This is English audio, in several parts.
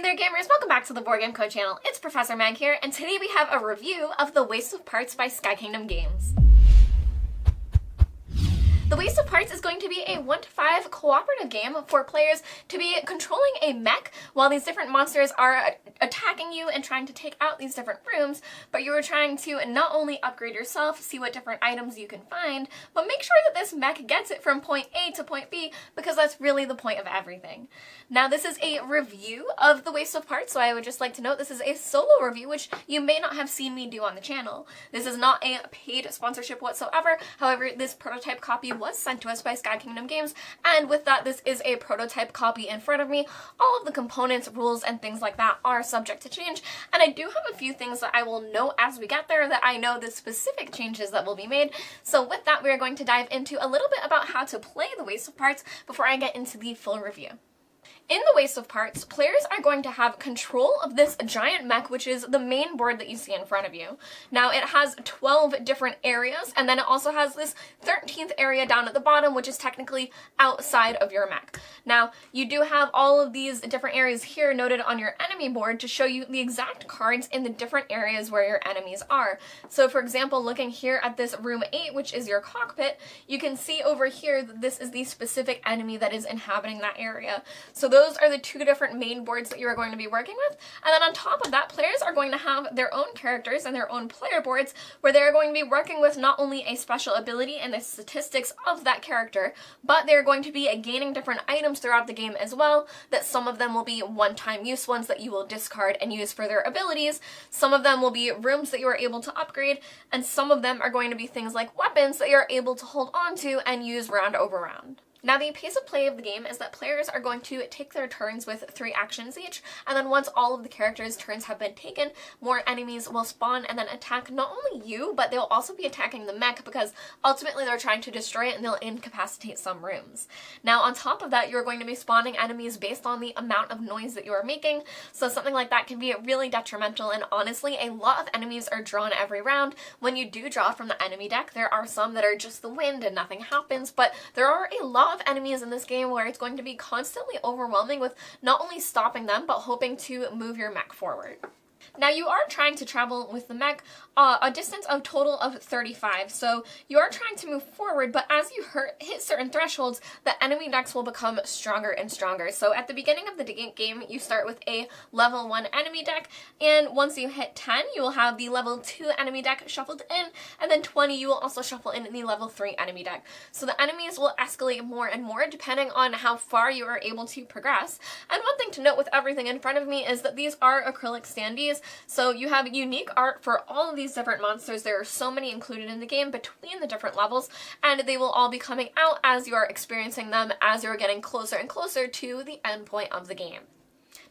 Hey there gamers, welcome back to the Board Game Code channel. It's Professor Meg here, and today we have a review of The Waste of Parts by Sky Kingdom Games. The Waste of Parts is going to be a 1-to-5 cooperative game for players to be controlling a mech while these different monsters are attacking you and trying to take out these different rooms, but you are trying to not only upgrade yourself, see what different items you can find, but make sure that this mech gets it from point A to point B, because that's really the point of everything. Now this is a review of The Waste of Parts, so I would just like to note this is a solo review, which you may not have seen me do on the channel. This is not a paid sponsorship whatsoever, however this prototype copy was sent to us by Sky Kingdom Games, and with that this is a prototype copy in front of me. All of the components, rules, and things like that are subject to change, and I do have a few things that I will note as we get there that I know the specific changes that will be made. So with that, we are going to dive into a little bit about how to play The Waste of Parts before I get into the full review. In The Waste of Parts, players are going to have control of this giant mech, which is the main board that you see in front of you. Now, it has 12 different areas, and then it also has this 13th area down at the bottom, which is technically outside of your mech. Now, you do have all of these different areas here noted on your enemy board to show you the exact cards in the different areas where your enemies are. So, for example, looking here at this room 8, which is your cockpit, you can see over here that this is the specific enemy that is inhabiting that area. So those are the two different main boards that you are going to be working with. And then on top of that, players are going to have their own characters and their own player boards where they're going to be working with not only a special ability and the statistics of that character, but they're going to be gaining different items throughout the game as well, that some of them will be one-time use ones that you will discard and use for their abilities, some of them will be rooms that you are able to upgrade, and some of them are going to be things like weapons that you're able to hold on to and use round over round. Now, the pace of play of the game is that players are going to take their turns with 3 actions each, and then once all of the characters' turns have been taken, more enemies will spawn and then attack not only you, but they'll also be attacking the mech, because ultimately they're trying to destroy it and they'll incapacitate some rooms. Now, on top of that, you're going to be spawning enemies based on the amount of noise that you are making, so something like that can be really detrimental, and honestly, a lot of enemies are drawn every round. When you do draw from the enemy deck, there are some that are just the wind and nothing happens, but there are a lot of enemies in this game where it's going to be constantly overwhelming with not only stopping them, but hoping to move your mech forward. Now, you are trying to travel with the mech a distance of total of 35, so you are trying to move forward, but as you hit certain thresholds, the enemy decks will become stronger and stronger. So at the beginning of the game, you start with a level 1 enemy deck, and once you hit 10, you will have the level 2 enemy deck shuffled in, and then 20, you will also shuffle in the level 3 enemy deck. So the enemies will escalate more and more depending on how far you are able to progress. And one thing to note with everything in front of me is that these are acrylic standees, so you have unique art for all of these different monsters. There are so many included in the game between the different levels, and they will all be coming out as you are experiencing them, as you're getting closer and closer to the end point of the game.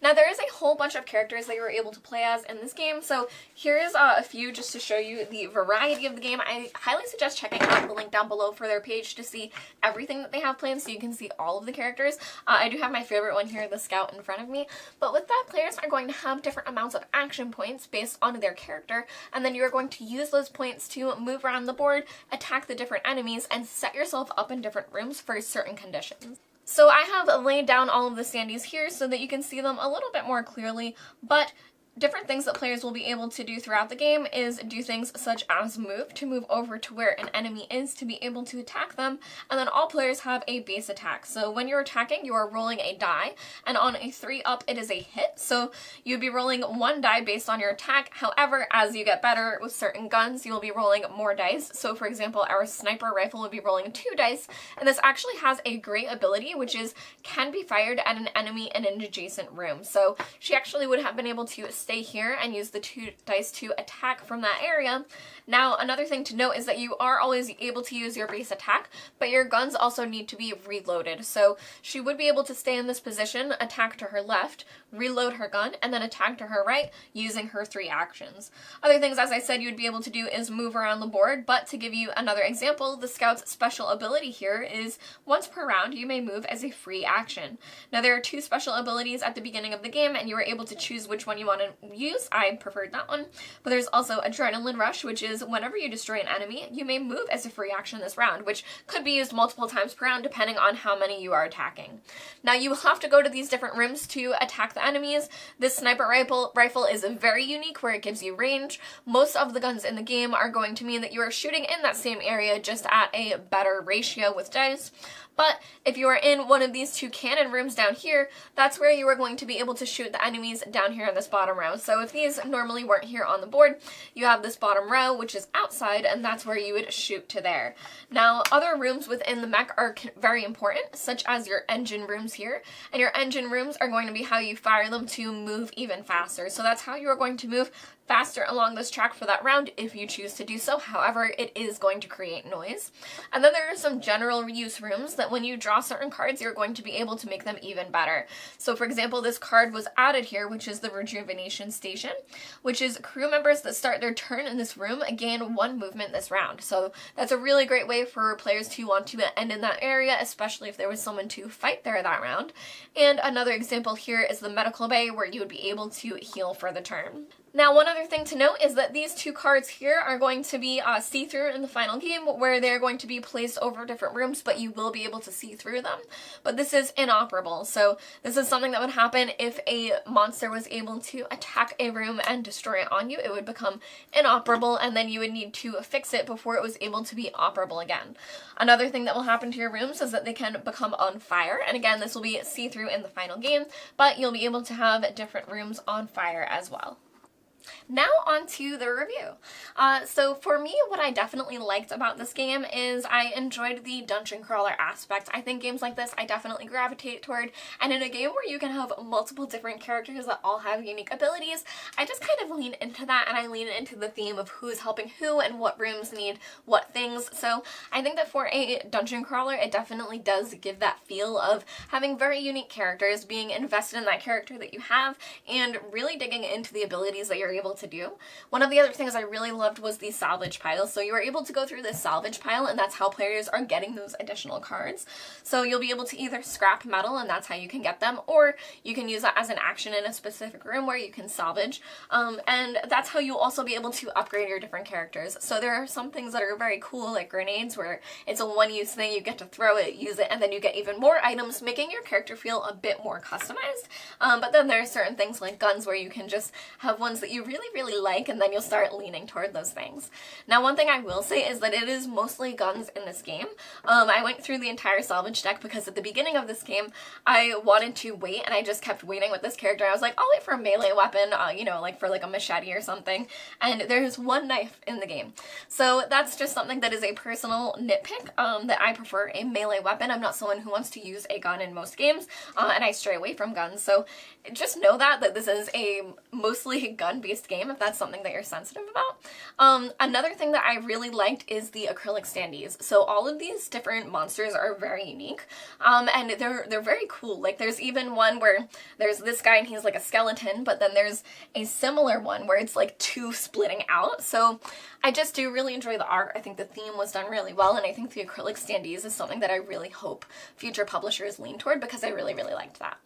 Now, there is a whole bunch of characters that you are able to play as in this game, so here is a few just to show you the variety of the game. I highly suggest checking out the link down below for their page to see everything that they have planned, so you can see all of the characters. I do have my favorite one here, the Scout, in front of me, but with that, players are going to have different amounts of action points based on their character, and then you're going to use those points to move around the board, attack the different enemies, and set yourself up in different rooms for certain conditions. So I have laid down all of the standees here so that you can see them a little bit more clearly, but different things that players will be able to do throughout the game is do things such as move, to move over to where an enemy is to be able to attack them, and then all players have a base attack. So when you're attacking, you are rolling a die, and on a 3 up, it is a hit, so you'd be rolling 1 die based on your attack. However, as you get better with certain guns, you'll be rolling more dice. So for example, our sniper rifle would be rolling 2 dice, and this actually has a great ability, which is can be fired at an enemy in an adjacent room. So she actually would have been able to stay here and use the 2 dice to attack from that area. Now, another thing to note is that you are always able to use your base attack, but your guns also need to be reloaded. So she would be able to stay in this position, attack to her left, reload her gun, and then attack to her right using her 3 actions. Other things, as I said, you'd be able to do is move around the board, but to give you another example, the Scout's special ability here is once per round, you may move as a free action. Now, there are 2 special abilities at the beginning of the game, and you are able to choose which one you want to use. I preferred that one. But there's also adrenaline rush, which is whenever you destroy an enemy, you may move as a free action this round, which could be used multiple times per round depending on how many you are attacking. Now you will have to go to these different rooms to attack the enemies. This sniper rifle is very unique where it gives you range. Most of the guns in the game are going to mean that you are shooting in that same area just at a better ratio with dice. But if you are in one of these two cannon rooms down here, that's where you are going to be able to shoot the enemies down here in this bottom row. So if these normally weren't here on the board, you have this bottom row, which is outside, and that's where you would shoot to there. Now, other rooms within the mech are very important, such as your engine rooms here. And your engine rooms are going to be how you fire them to move even faster. So that's how you are going to move faster along this track for that round if you choose to do so. However, it is going to create noise. And then there are some general use rooms that when you draw certain cards, you're going to be able to make them even better. So for example, this card was added here, which is the rejuvenation station, which is crew members that start their turn in this room gain 1 movement this round. So that's a really great way for players to want to end in that area, especially if there was someone to fight there that round. And another example here is the medical bay, where you would be able to heal for the turn. Now, one other thing to note is that these 2 cards here are going to be see-through in the final game, where they're going to be placed over different rooms, but you will be able to see through them. But this is inoperable, so this is something that would happen if a monster was able to attack a room and destroy it on you. It would become inoperable, and then you would need to fix it before it was able to be operable again. Another thing that will happen to your rooms is that they can become on fire, and again, this will be see-through in the final game, but you'll be able to have different rooms on fire as well. Now on to the review. So for me, what I definitely liked about this game is I enjoyed the dungeon crawler aspect. I think games like this I definitely gravitate toward, and in a game where you can have multiple different characters that all have unique abilities, I just kind of lean into that, and I lean into the theme of who's helping who and what rooms need what things. So I think that for a dungeon crawler, it definitely does give that feel of having very unique characters, being invested in that character that you have, and really digging into the abilities that you're able to do. One of the other things I really loved was the salvage pile. So you are able to go through this salvage pile, and that's how players are getting those additional cards. So you'll be able to either scrap metal, and that's how you can get them, or you can use that as an action in a specific room where you can salvage. And that's how you'll also be able to upgrade your different characters. So there are some things that are very cool, like grenades, where it's a one-use thing, you get to throw it, use it, and then you get even more items, making your character feel a bit more customized. But then there are certain things like guns where you can just have ones that you really like, and then you'll start leaning toward those things. Now, one thing I will say is that it is mostly guns in this game. I went through the entire salvage deck because at the beginning of this game, I wanted to wait, and I just kept waiting with this character. I was like, I'll wait for a melee weapon, you know, like for like a machete or something, and there's 1 knife in the game. So that's just something that is a personal nitpick, that I prefer a melee weapon. I'm not someone who wants to use a gun in most games, and I stray away from guns. So just know that this is a mostly gun-based game, if that's something that you're sensitive about. Another thing that I really liked is the acrylic standees. So all of these different monsters are very unique, and they're very cool. Like there's even one where there's this guy and he's like a skeleton, but then there's a similar one where it's like 2 splitting out. So I just do really enjoy the art. I think the theme was done really well, and I think the acrylic standees is something that I really hope future publishers lean toward, because I really liked that.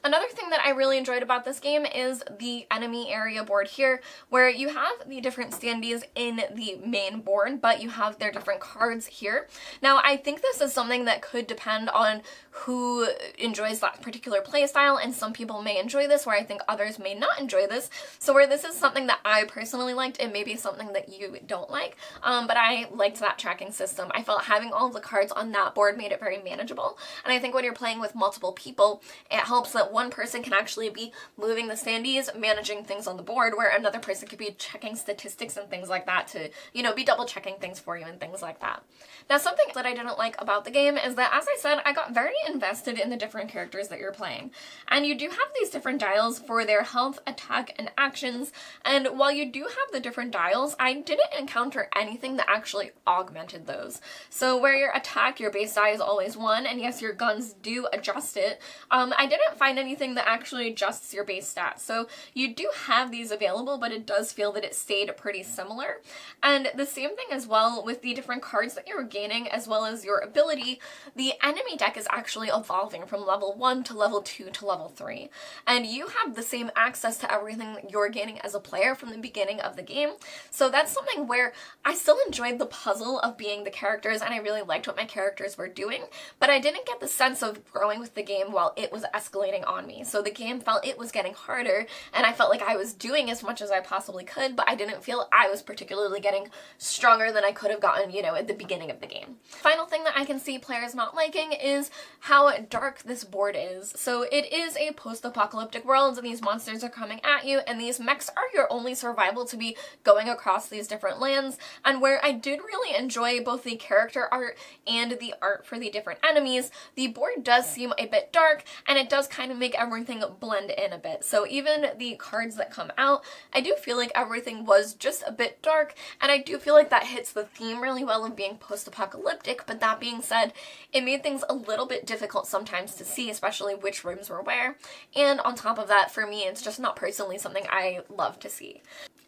Another thing that I really enjoyed about this game is the enemy area board here, where you have the different standees in the main board, but you have their different cards here. Now, I think this is something that could depend on who enjoys that particular playstyle, and some people may enjoy this, where I think others may not enjoy this. So where this is something that I personally liked, it may be something that you don't like, but I liked that tracking system. I felt having all of the cards on that board made it very manageable, and I think when you're playing with multiple people, it helps that one person can actually be moving the standees, managing things on the board, where another person could be checking statistics and things like that to, you know, be double checking things for you and things like that. Now, something that I didn't like about the game is that, as I said, I got very invested in the different characters that you're playing. And you do have these different dials for their health, attack, and actions, and while you do have the different dials, I didn't encounter anything that actually augmented those. So where your attack, your base die is always 1, and yes, your guns do adjust it, I didn't find find anything that actually adjusts your base stats. So you do have these available, but it does feel that it stayed pretty similar. And the same thing as well with the different cards that you're gaining, as well as your ability. The enemy deck is actually evolving from level 1 to level 2 to level 3. And you have the same access to everything that you're gaining as a player from the beginning of the game. So that's something where I still enjoyed the puzzle of being the characters, and I really liked what my characters were doing, but I didn't get the sense of growing with the game while it was escalating on me. So the game felt it was getting harder, and I felt like I was doing as much as I possibly could, but I didn't feel I was particularly getting stronger than I could have gotten, you know, at the beginning of the game. Final thing that I can see players not liking is how dark this board is. So it is a post-apocalyptic world, and these monsters are coming at you, and these mechs are your only survival to be going across these different lands. And where I did really enjoy both the character art and the art for the different enemies, the board does seem a bit dark, and it does kind of make everything blend in a bit. So even the cards that come out, I do feel like everything was just a bit dark, and I do feel like that hits the theme really well of being post-apocalyptic. But that being said, it made things a little bit difficult sometimes to see, especially which rooms were where. And on top of that, for me, it's just not personally something I love to see.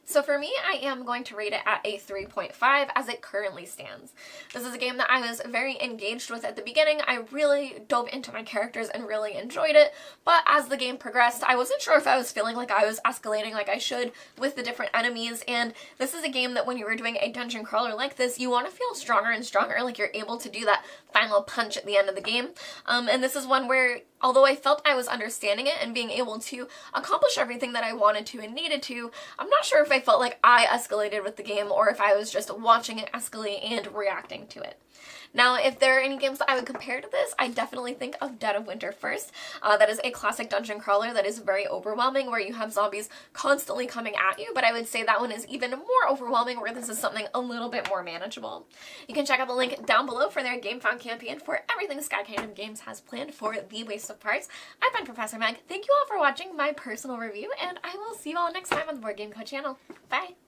So for me, I am going to rate it at a 3.5 as it currently stands. This is a game that I was very engaged with at the beginning. I really dove into my characters and really enjoyed it, but as the game progressed, I wasn't sure if I was feeling like I was escalating like I should with the different enemies, and this is a game that when you were doing a dungeon crawler like this, you want to feel stronger and stronger, like you're able to do that final punch at the end of the game. And this is one where, although I felt I was understanding it and being able to accomplish everything that I wanted to and needed to, I'm not sure if I felt like I escalated with the game or if I was just watching it escalate and reacting to it. Now, if there are any games that I would compare to this, I definitely think of Dead of Winter first. That is a classic dungeon crawler that is very overwhelming, where you have zombies constantly coming at you, but I would say that one is even more overwhelming, where this is something a little bit more manageable. You can check out the link down below for their GameFound campaign for everything Sky Kingdom Games has planned for The Waste of Parts. I've been Professor Meg. Thank you all for watching my personal review, and I will see you all next time on the Board Game Code channel. Bye!